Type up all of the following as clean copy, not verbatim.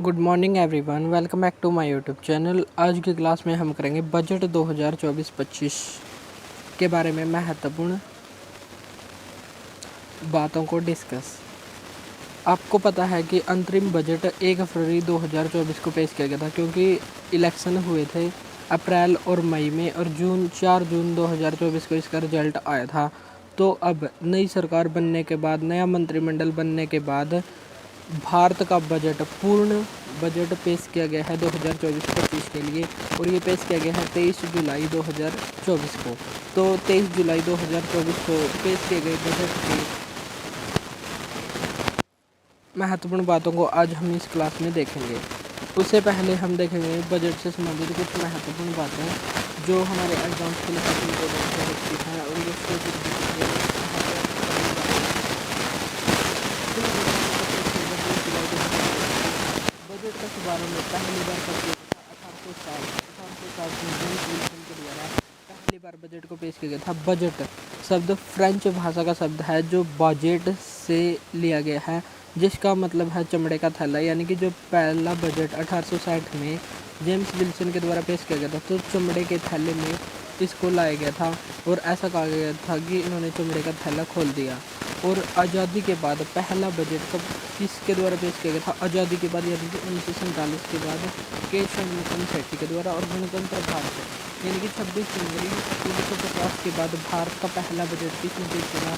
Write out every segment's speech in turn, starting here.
Good morning everyone, welcome back to my YouTube channel. आज की class में हम करेंगे बजट 2024-25 के बारे में महत्वपूर्ण बातों को डिस्कस। आपको पता है कि अंतरिम बजट 1 फरवरी 2024 को पेश किया गया था, क्योंकि इलेक्शन हुए थे अप्रैल और मई में, और 4 जून 2024 को इसका रिजल्ट आया था। तो अब नई सरकार बनने के बाद, नया मंत्रिमंडल बनने के बाद भारत का बजट, पूर्ण बजट पेश किया गया है 2024-25 के लिए, और ये पेश किया गया है 23 जुलाई 2024 को। तो 23 जुलाई 2024 को पेश किए गए बजट के महत्वपूर्ण बातों को आज हम इस क्लास में देखेंगे। उससे पहले हम देखेंगे बजट से संबंधित कुछ महत्वपूर्ण बातें जो हमारे एग्जाम्स के लिए काफ़ी इम्पोर्टेंट हो सकती हैं, और ये बजट का शुभारंभ पहली बार कब किया था? 1860 में जेम्स विल्सन के द्वारा पहली बार बजट को पेश किया गया था। बजट शब्द फ्रेंच भाषा का शब्द है जो बाजेट से लिया गया है, जिसका मतलब है चमड़े का थैला। यानी कि जो पहला बजट 1860 में जेम्स विल्सन के द्वारा पेश किया गया था, तो चमड़े के थैले में इसको लाया गया था, और ऐसा कहा गया था कि इन्होंने चमड़े का थैला खोल दिया। और आज़ादी के बाद पहला बजट कब किसके द्वारा पेश किया गया था? आज़ादी के बाद, यानी कि 1947 के बाद के षणमुखम सेठी के द्वारा। और गणतंत्र भारत, यानी कि 26 जनवरी 1950 के बाद भारत का पहला बजट किसने पेश किया?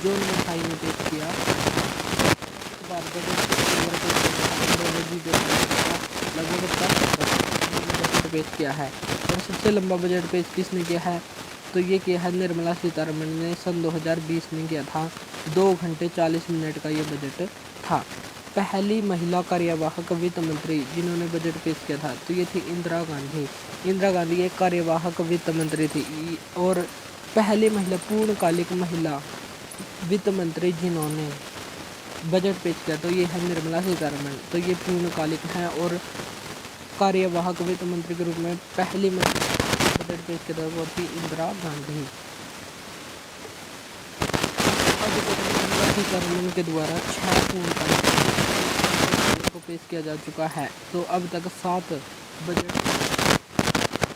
जॉन मथाई ने पेश किया। लगभग बजट पेश किया है। और सबसे लंबा बजट पेश किसने किया है? तो ये किया है निर्मला सीतारमण ने, सन 2020 में किया था। 2 घंटे 40 मिनट का ये बजट था। पहली महिला कार्यवाहक वित्त मंत्री जिन्होंने बजट पेश किया था, तो ये थी इंदिरा गांधी। इंदिरा गांधी एक कार्यवाहक वित्त मंत्री थी, और पहली महिला, पूर्णकालिक महिला वित्त मंत्री जिन्होंने बजट पेश किया, तो ये है निर्मला सीतारमण। तो ये पूर्णकालिक हैं, और कार्यवाहक वित्त मंत्री के रूप में पहली महिला बजट पेश किया था वो थी इंदिरा गांधी। सीतारमण के द्वारा 6 पूर्णकालिक को पेश किया जा चुका है। तो अब तक 7 बजट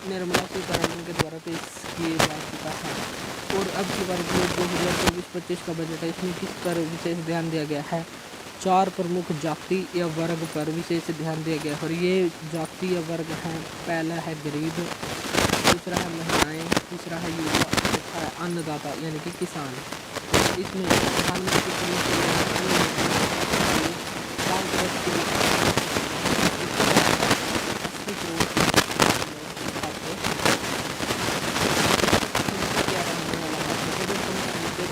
निर्मला सीतारमण के द्वारा पेश किए जा चुका है। और अब की बार जो 2024-25 का बजट है, इसमें किस पर विशेष ध्यान दिया गया है? 4 प्रमुख जाति या वर्ग पर विशेष ध्यान दिया गया है, और ये जाति या वर्ग हैं। पहला है गरीब, दूसरा है महिलाएं, तीसरा है युवा, चौथा है अन्नदाता यानी कि किसान। इसमें प्रधानमंत्री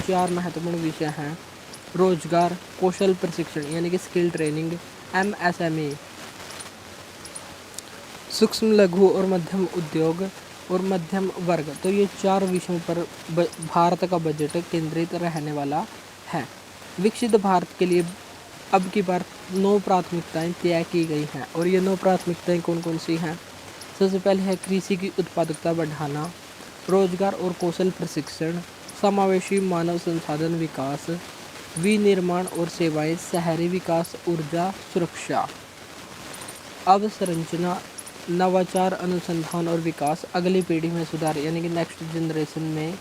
चार महत्वपूर्ण विषय हैं: रोजगार, कौशल प्रशिक्षण यानी कि स्किल ट्रेनिंग, MSME, सूक्ष्म लघु और मध्यम उद्योग, और मध्यम वर्ग। तो ये 4 विषयों पर भारत का बजट केंद्रित रहने वाला है। विकसित भारत के लिए अब की बार 9 प्राथमिकताएं तय की गई हैं, और ये 9 प्राथमिकताएं कौन कौन सी हैं? सबसे पहले है कृषि की उत्पादकता बढ़ाना, रोजगार और कौशल प्रशिक्षण, समावेशी मानव संसाधन विकास, विनिर्माण और सेवाएं, शहरी विकास, ऊर्जा सुरक्षा, अवसंरचना, नवाचार, अनुसंधान और विकास, अगली पीढ़ी में सुधार यानी कि नेक्स्ट जनरेशन में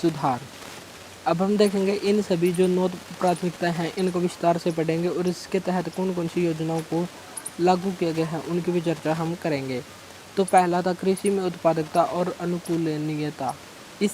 सुधार। अब हम देखेंगे इन सभी जो 9 प्राथमिकताएं हैं, इनको विस्तार से पढ़ेंगे, और इसके तहत कौन कौन सी योजनाओं को लागू किया गया है उनकी भी चर्चा हम करेंगे। तो पहला था कृषि में उत्पादकता और अनुकूलनीयता। इस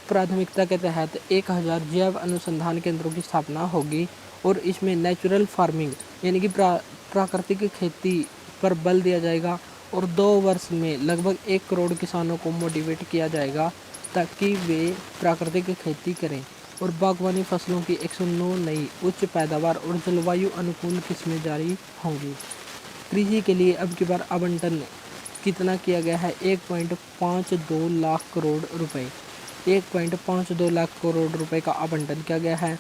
प्राथमिकता के तहत 1000 जैव अनुसंधान केंद्रों की स्थापना होगी, और इसमें नेचुरल फार्मिंग यानी कि प्राकृतिक खेती पर बल दिया जाएगा, और 2 वर्ष में लगभग 1 करोड़ किसानों को मोटिवेट किया जाएगा ताकि वे प्राकृतिक खेती करें, और बागवानी फसलों की 109 नई उच्च पैदावार और जलवायु अनुकूल किस्में जारी होंगी। कृषि के लिए अब की बार आवंटन कितना किया गया है? 1.52 लाख करोड़ रुपए। 1.52 लाख करोड़ रुपए का आवंटन किया गया है।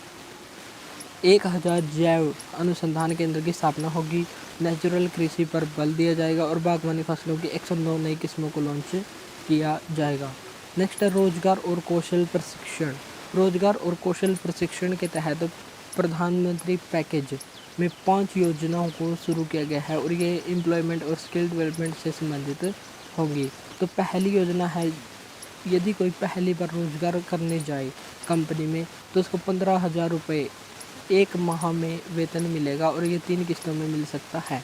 1000 जैव अनुसंधान केंद्र की स्थापना होगी, नेचुरल कृषि पर बल दिया जाएगा, और बागवानी फसलों की 109 नई किस्मों को लॉन्च किया जाएगा। नेक्स्ट है रोजगार और कौशल प्रशिक्षण। रोजगार और कौशल प्रशिक्षण के तहत प्रधानमंत्री पैकेज में 5 योजनाओं को शुरू किया गया है और ये एम्प्लॉयमेंट और स्किल डेवलपमेंट से संबंधित होंगी। तो पहली योजना है, यदि कोई पहली बार रोजगार करने जाए कंपनी में तो उसको 15,000 रुपये 1 माह में वेतन मिलेगा और ये 3 किस्तों में मिल सकता है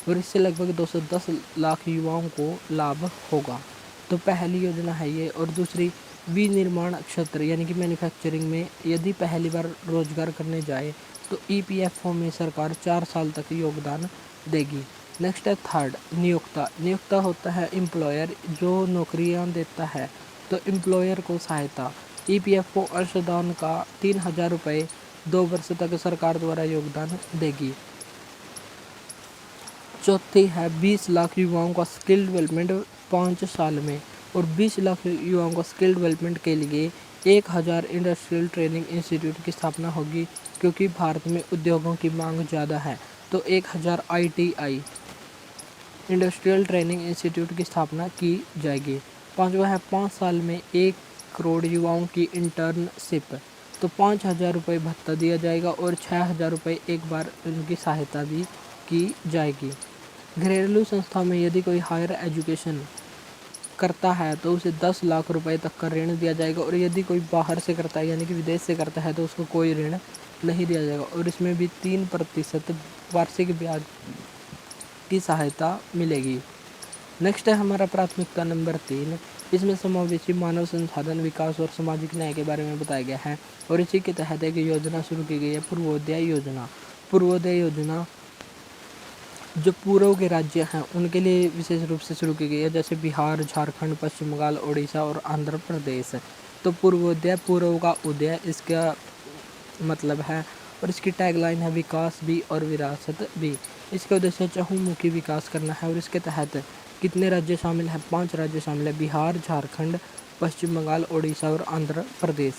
और इससे लगभग 210 लाख युवाओं को लाभ होगा। तो पहली योजना है ये। और दूसरी, विनिर्माण क्षेत्र यानी कि मैन्युफैक्चरिंग में यदि पहली बार रोजगार करने जाए तो ईपीएफओ में सरकार 4 साल तक योगदान देगी। नेक्स्ट है थर्ड, नियोक्ता। नियोक्ता होता है एम्प्लॉयर जो नौकरियां देता है, तो एम्प्लॉयर को सहायता ईपीएफओ अंशदान का 3,000 रुपये 2 वर्ष तक सरकार द्वारा योगदान देगी। चौथी है 20 लाख युवाओं का स्किल डेवलपमेंट 5 साल में और 20 लाख युवाओं का स्किल डेवलपमेंट के लिए 1,000 इंडस्ट्रियल ट्रेनिंग इंस्टीट्यूट की स्थापना होगी, क्योंकि भारत में उद्योगों की मांग ज़्यादा है। तो 1,000 आईटीआई इंडस्ट्रियल ट्रेनिंग इंस्टीट्यूट की स्थापना की जाएगी। पाँचवा है 5 साल में 1 करोड़ युवाओं की इंटर्नशिप, तो 5,000 रुपये भत्ता दिया जाएगा और 6,000 रुपये एक बार उनकी सहायता भी की जाएगी। घरेलू संस्था में यदि कोई हायर एजुकेशन करता है तो उसे 10 लाख रुपए तक का ऋण दिया जाएगा और यदि कोई बाहर से करता है यानी कि विदेश से करता है तो उसको कोई ऋण नहीं दिया जाएगा और इसमें भी 3% वार्षिक ब्याज की सहायता मिलेगी। नेक्स्ट है हमारा प्राथमिकता नंबर 3। इसमें समावेशी मानव संसाधन विकास और सामाजिक न्याय के बारे में बताया गया है और इसी के तहत एक योजना शुरू की गई है, पूर्वोदय योजना। पूर्वोदय योजना जो पूर्व के राज्य हैं उनके लिए विशेष रूप से शुरू की गई है, जैसे बिहार, झारखंड, पश्चिम बंगाल, उड़ीसा और आंध्र प्रदेश। तो पूर्वोदय, पूर्व का उदय इसका मतलब है और इसकी टैगलाइन है विकास भी और विरासत भी। इसके उद्देश्य चहुमुखी विकास करना है और इसके तहत कितने राज्य शामिल हैं? 5 राज्य शामिल है, बिहार, झारखंड, पश्चिम बंगाल, उड़ीसा और आंध्र प्रदेश।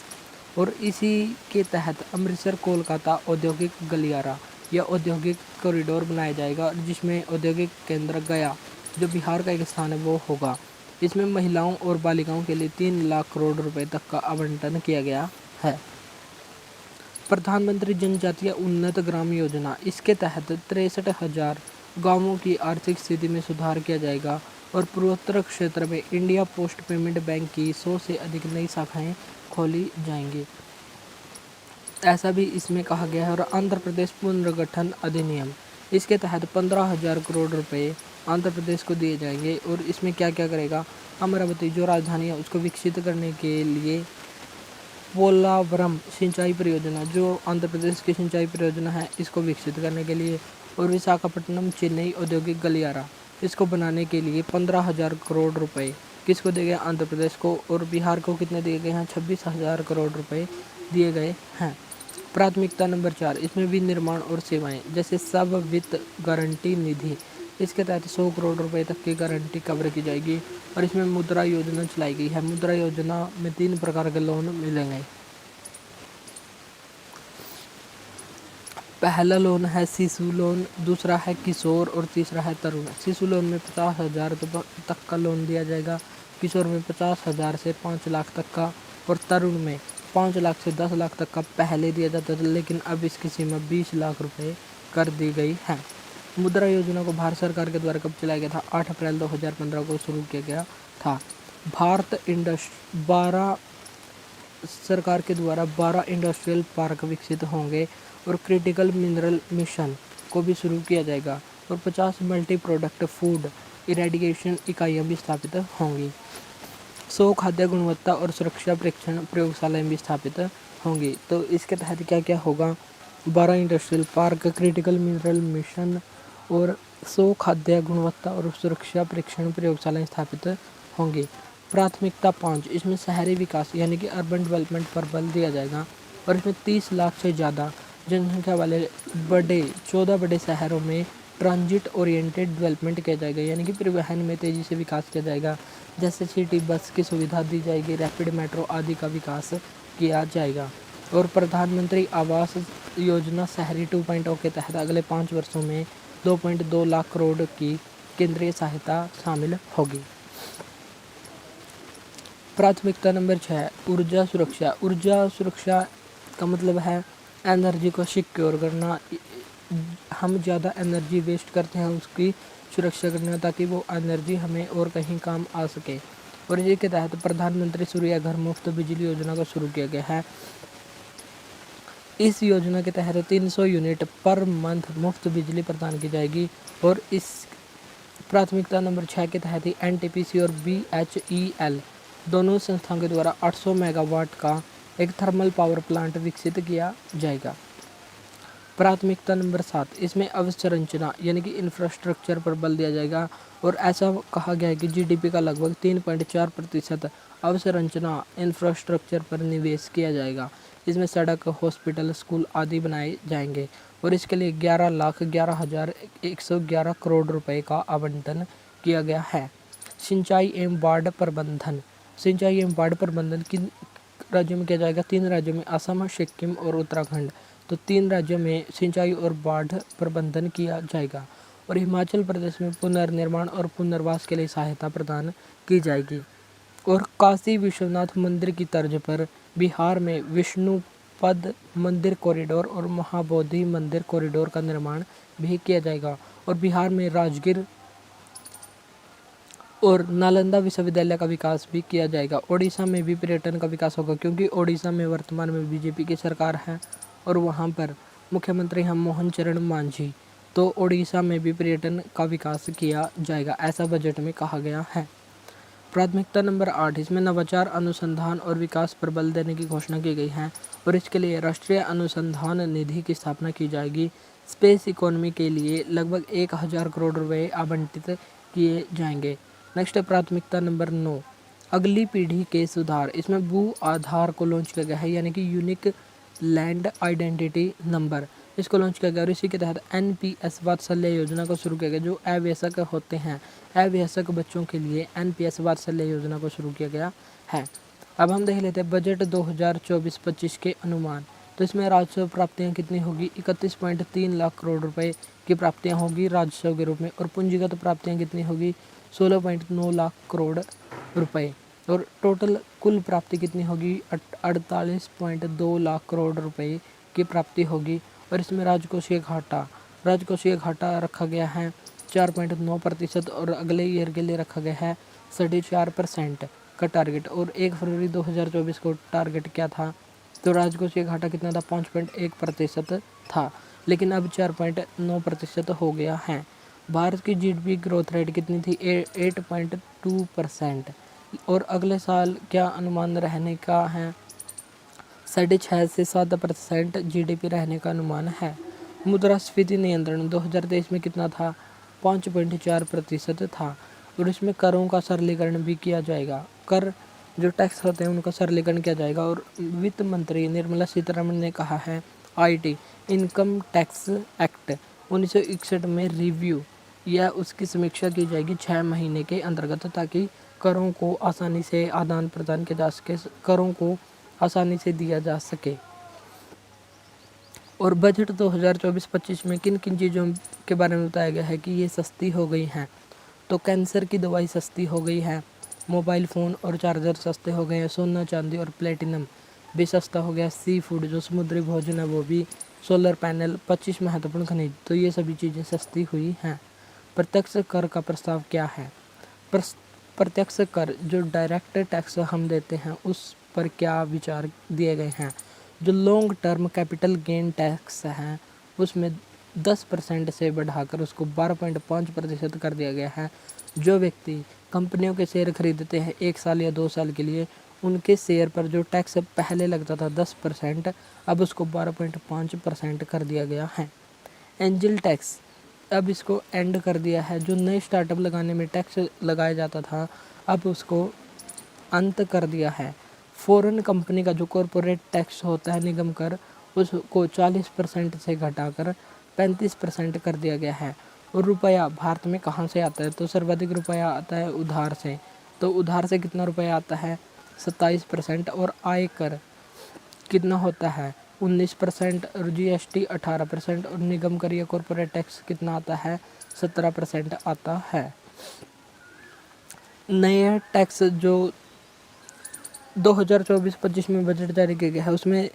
और इसी के तहत अमृतसर कोलकाता औद्योगिक गलियारा या औद्योगिक कॉरिडोर बनाया जाएगा, जिसमें औद्योगिक केंद्र गया जो बिहार का एक स्थान है वो होगा। इसमें महिलाओं और बालिकाओं के लिए 3 लाख करोड़ रुपए तक का आवंटन किया गया है। प्रधानमंत्री जनजातीय उन्नत ग्राम योजना, इसके तहत 63,000 गाँवों की आर्थिक स्थिति में सुधार किया जाएगा और पूर्वोत्तर क्षेत्र में इंडिया पोस्ट पेमेंट बैंक की 100 से अधिक नई शाखाएं खोली जाएंगी, ऐसा भी इसमें कहा गया है। और आंध्र प्रदेश पुनर्गठन अधिनियम, इसके तहत 15,000 करोड़ रुपए आंध्र प्रदेश को दिए जाएंगे और इसमें क्या क्या करेगा? अमरावती जो राजधानी है उसको विकसित करने के लिए पोलावरम सिंचाई परियोजना जो आंध्र प्रदेश की सिंचाई परियोजना है इसको विकसित करने के लिए, और विशाखापट्टनम चेन्नई औद्योगिक गलियारा इसको बनाने के लिए 15,000 करोड़ रुपए किसको दिए गए? आंध्र प्रदेश को। और बिहार को कितने दिए गए हैं? 26,000 करोड़ रुपए दिए गए हैं। प्राथमिकता नंबर 4, इसमें विनिर्माण और सेवाएं, जैसे सब वित्त गारंटी निधि, इसके तहत 100 करोड़ रुपए तक की गारंटी कवर की जाएगी और इसमें मुद्रा योजना चलाई गई है। मुद्रा योजना में 3 प्रकार के लोन मिलेंगे। पहला लोन है शिशु लोन, दूसरा है किशोर और तीसरा है तरुण। शिशु लोन में 50,000 तक का लोन दिया जाएगा, किशोर में 50,000 से 5 लाख तक का और तरुण में 5 लाख से 10 लाख तक का पहले दिया जाता था, लेकिन अब इसकी सीमा 20 लाख रुपए कर दी गई है। मुद्रा योजना को भारत सरकार के द्वारा कब चलाया गया था? 8 अप्रैल 2015 को शुरू किया गया था। सरकार के द्वारा 12 इंडस्ट्रियल पार्क विकसित होंगे और क्रिटिकल मिनरल मिशन को भी शुरू किया जाएगा और 50 मल्टी प्रोडक्ट फूड इरेडिकेशन इकाइयाँ भी स्थापित होंगी। 100 खाद्य गुणवत्ता और सुरक्षा परीक्षण प्रयोगशालाएं भी स्थापित होंगी। तो इसके तहत क्या क्या होगा? 12 industrial park, critical mineral mission और 100 खाद्य गुणवत्ता और सुरक्षा परीक्षण प्रयोगशालाएं स्थापित होंगी। प्राथमिकता 5, इसमें शहरी विकास यानी कि अर्बन डेवलपमेंट पर बल दिया जाएगा और इसमें 30 लाख से ज़्यादा जनसंख्या वाले 14 बड़े शहरों में ट्रांजिट ओरिएंटेड डेवलपमेंट किया जाएगा, यानी कि परिवहन में तेज़ी से विकास किया जाएगा, जैसे सिटी बस की सुविधा दी जाएगी, रैपिड मेट्रो आदि का विकास किया जाएगा। और प्रधानमंत्री आवास योजना शहरी 2.0 के तहत अगले 5 वर्षों में 2.2 लाख करोड़ की केंद्रीय सहायता शामिल होगी। प्राथमिकता नंबर 6, ऊर्जा सुरक्षा। ऊर्जा सुरक्षा का मतलब है एनर्जी को सिक्योर करना, हम ज़्यादा एनर्जी वेस्ट करते हैं उसकी सुरक्षा करना, ताकि वो एनर्जी हमें और कहीं काम आ सके। और इसी के तहत प्रधानमंत्री सूर्य घर मुफ्त बिजली योजना को शुरू किया गया है। इस योजना के तहत 300 यूनिट पर मंथ मुफ्त बिजली प्रदान की जाएगी। और इस प्राथमिकता नंबर 6 के तहत ही एनटीपीसी और बीएचईएल दोनों संस्थाओं के द्वारा 800 मेगावाट का एक थर्मल पावर प्लांट विकसित किया जाएगा। प्राथमिकता नंबर 7, इसमें अवसंरचना यानी कि इंफ्रास्ट्रक्चर पर बल दिया जाएगा। और ऐसा कहा गया है कि जीडीपी का लगभग 3.4% अवसंरचना इंफ्रास्ट्रक्चर पर निवेश किया जाएगा। इसमें सड़क, हॉस्पिटल, स्कूल आदि बनाए जाएंगे। और इसके लिए 11,11,111 करोड़ रुपए का आवंटन किया गया है। सिंचाई एवं बाढ़ प्रबंधन किन राज्यों में किया जाएगा? 3 राज्यों में, असम, सिक्किम और उत्तराखंड। तो 3 राज्यों में सिंचाई और बाढ़ प्रबंधन किया जाएगा। और हिमाचल प्रदेश में पुनर्निर्माण और पुनर्वास के लिए सहायता प्रदान की जाएगी। और काशी विश्वनाथ मंदिर की तर्ज पर बिहार में विष्णुपद मंदिर कॉरिडोर और महाबोधि मंदिर कॉरिडोर का निर्माण भी किया जाएगा। और बिहार में राजगीर और नालंदा विश्वविद्यालय का विकास भी किया जाएगा। ओडिशा में भी पर्यटन का विकास होगा, क्योंकि ओडिशा में वर्तमान में बीजेपी की सरकार है और वहां पर मुख्यमंत्री हैं मोहन चरण मांझी। तो ओडिशा में भी पर्यटन का विकास किया जाएगा, ऐसा बजट में कहा गया है। प्राथमिकता नंबर 8, इसमें नवाचार, अनुसंधान और विकास पर बल देने की घोषणा की गई है। और इसके लिए राष्ट्रीय अनुसंधान निधि की स्थापना की जाएगी। स्पेस इकोनॉमी के लिए लगभग 1000 करोड़ रुपए आवंटित किए जाएंगे। नेक्स्ट है प्राथमिकता नंबर 9, अगली पीढ़ी के सुधार। इसमें भू आधार को लॉन्च किया गया है, यानी कि यूनिक लैंड आइडेंटिटी नंबर, इसको लॉन्च किया गया। और इसी के तहत एनपीएस वात्सल्य योजना को शुरू किया गया। जो अवयस्क होते हैं, अवयस्क बच्चों के लिए एनपीएस वात्सल्य योजना को शुरू किया गया है। अब हम देख लेते हैं बजट 2024-25 के अनुमान। तो इसमें राजस्व प्राप्तियां कितनी होगी? 31.3 लाख करोड़ रुपए की प्राप्तियां होगी राजस्व के रूप में। और पूंजीगत प्राप्तियां कितनी होगी? 16.9 लाख करोड़ रुपए। और टोटल कुल प्राप्ति कितनी होगी? 48.2 लाख करोड़ रुपए की प्राप्ति होगी। और इसमें राजकोषीय घाटा रखा गया है 4.9% और अगले ईयर के लिए रखा गया है 4.5% का टारगेट। और 1 फरवरी 2024 को टारगेट क्या था? तो राजकोषीय घाटा कितना था? 5.1% था, लेकिन अब 4.9% हो गया है। भारत की जीडीपी ग्रोथ रेट कितनी थी? 8.2%। और अगले साल क्या अनुमान रहने का है? 6.5 से 7% जीडीपी रहने का अनुमान है। मुद्रास्फीति नियंत्रण 2023 में कितना था? 5.4% था। और इसमें करों का सरलीकरण भी किया जाएगा। कर जो टैक्स होते हैं उनका सरलीकरण किया जाएगा। और वित्त मंत्री निर्मला सीतारमण ने कहा है आईटी इनकम टैक्स एक्ट 1961 में रिव्यू या उसकी समीक्षा की जाएगी 6 महीने के अंतर्गत, ताकि करों को आसानी से आदान प्रदान किया जा सके, करों को आसानी से दिया जा सके। और बजट 2024-25 में किन किन चीज़ों के बारे में बताया गया है कि ये सस्ती हो गई हैं? तो कैंसर की दवाई सस्ती हो गई है, मोबाइल फ़ोन और चार्जर सस्ते हो गए हैं, सोना चांदी और प्लेटिनम भी सस्ता हो गया, सी फूड जो समुद्री भोजन है वो भी, सोलर पैनल, 25 महत्वपूर्ण खनिज, तो ये सभी चीज़ें सस्ती हुई हैं। प्रत्यक्ष कर का प्रस्ताव क्या है? प्रत्यक्ष कर जो डायरेक्ट टैक्स हम देते हैं उस पर क्या विचार दिए गए हैं? जो long term capital gain tax है उसमें 10% से बढ़ाकर उसको 12.5% कर दिया गया है। जो व्यक्ति कंपनियों के शेयर खरीदते हैं 1 साल या 2 साल के लिए, उनके शेयर पर जो टैक्स पहले लगता था 10%, अब उसको 12.5% कर दिया गया है। एंजल टैक्स अब इसको एंड कर दिया है। जो नए स्टार्टअप लगाने में टैक्स लगाया जाता था अब उसको अंत कर दिया है। फॉरेन कंपनी का जो कॉरपोरेट टैक्स होता है निगम कर, उसको 40% से घटाकर 35% कर दिया गया है। और रुपया भारत में कहाँ से आता है? तो सर्वाधिक रुपया आता है उधार से। तो उधार से कितना रुपया आता है? 27%। और आयकर कितना होता है? 19%। और जीएसटी 18%। और निगम कर या कॉरपोरेट टैक्स कितना आता है? 17% आता है। नए टैक्स जो 2024-25 में बजट जारी किया गया है उसमें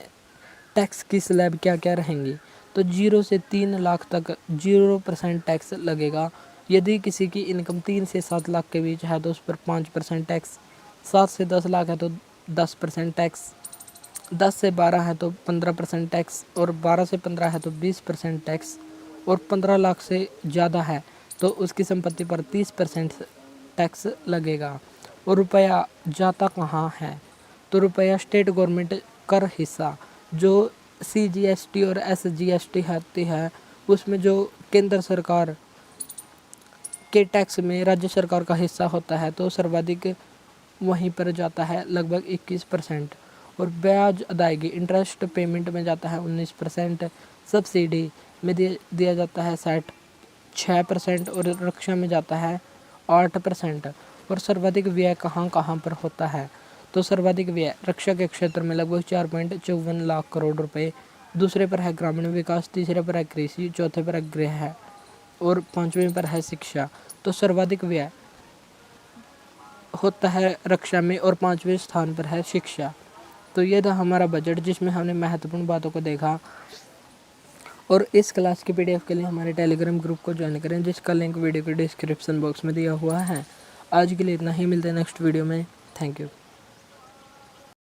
टैक्स की स्लैब क्या क्या रहेंगी? तो 0 से 3 लाख तक 0% टैक्स लगेगा। यदि किसी की इनकम 3 से 7 लाख के बीच है तो उस पर 5% टैक्स, 7 से 10 लाख है तो 10% टैक्स, 10 से 12 है तो 15% टैक्स, और 12 से 15 है तो 20% टैक्स, और 15 लाख से ज़्यादा है तो उसकी संपत्ति पर 30% टैक्स लगेगा। और रुपया जाता कहाँ है? तो रुपया स्टेट गवर्नमेंट कर हिस्सा जो CGST और SGST आती है, उसमें जो केंद्र सरकार के टैक्स में राज्य सरकार का हिस्सा होता है तो सर्वाधिक वहीं पर जाता है लगभग 21%। और ब्याज अदायगी इंटरेस्ट पेमेंट में जाता है 19%, सब्सिडी में दिया जाता है 6%, और रक्षा में जाता है 8%। और सर्वाधिक व्यय कहाँ कहाँ पर होता है? तो सर्वाधिक व्यय रक्षा के क्षेत्र में लगभग 4.54 लाख करोड़ रुपए, दूसरे पर है ग्रामीण विकास, तीसरे पर है कृषि, चौथे पर है गृह, और पांचवें पर है शिक्षा। तो सर्वाधिक व्यय होता है रक्षा में और पांचवें स्थान पर है शिक्षा। तो ये था हमारा बजट जिसमें हमने महत्वपूर्ण बातों को देखा। और इस क्लास के PDF के लिए हमारे टेलीग्राम ग्रुप को ज्वाइन करें जिसका लिंक वीडियो के डिस्क्रिप्शन बॉक्स में दिया हुआ है। आज के लिए इतना ही, मिलते हैं नेक्स्ट वीडियो में। Thank you.